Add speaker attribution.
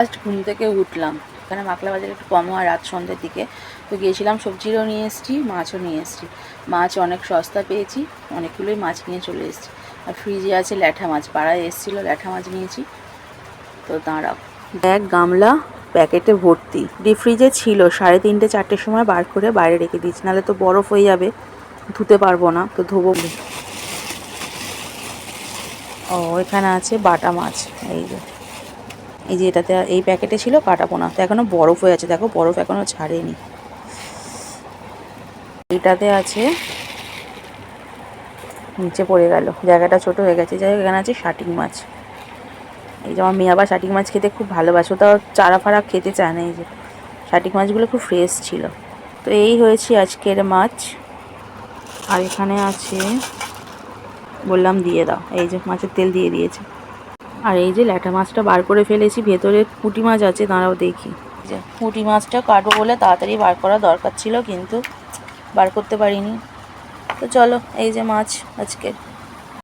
Speaker 1: Just ঘুম থেকে উঠলাম, এখানে মাকলা বাজার একটু কম হয় রাত সন্ধ্যের দিকে, তো গিয়েছিলাম সবজিরও নিয়ে এসেছি, মাছও নিয়ে এসেছি। মাছ অনেক সস্তা পেয়েছি, অনেকগুলোই মাছ নিয়ে চলে এসেছি। আর ফ্রিজে আছে ল্যাঠা মাছ, পাড়ায় এসেছিলো ল্যাঠা মাছ নিয়েছি। তো দাঁড়াও, এক গামলা প্যাকেটে ভর্তি, ডিপ ফ্রিজে ছিল, 3:30 4টের সময় বার করে বাইরে রেখে দিয়েছি, নাহলে তো বরফ হয়ে যাবে, ধুতে পারবো না, তো ধোবো। ও এখানে আছে বাটা মাছ, এই যে এটাতে, এই প্যাকেটে ছিল কাটা পোনা, তো এখনও বরফ হয়ে আছে, দেখো বরফ এখনও ছাড়েনি। এইটাতে আছে, নিচে পড়ে গেল, জায়গাটা ছোট হয়ে গেছে। যাই হোক, এখানে আছে শাটিং মাছ। এই যে আমার মেয়ে আবার শাটিং মাছ খেতে খুব ভালোবাসে, তাও চারা ফাড়া খেতে চায় না। এই যে শাটিং মাছগুলো খুব ফ্রেশ ছিল। তো এই হয়েছে আজকের মাছ। আর এখানে আছে, বললাম দিয়ে দাও, এই যে মাছের তেল দিয়ে দিয়েছে। আর এই যে ল্যাটা মাছটা বার করে ফেলেছি, ভেতরে পুঁটি মাছ আছে, দাঁড়াও দেখি। যে পুঁটি মাছটা কাটবো বলে তাড়াতাড়ি বার করা দরকার ছিল, কিন্তু বার করতে পারিনি। তো চলো, এই যে মাছ আজকে।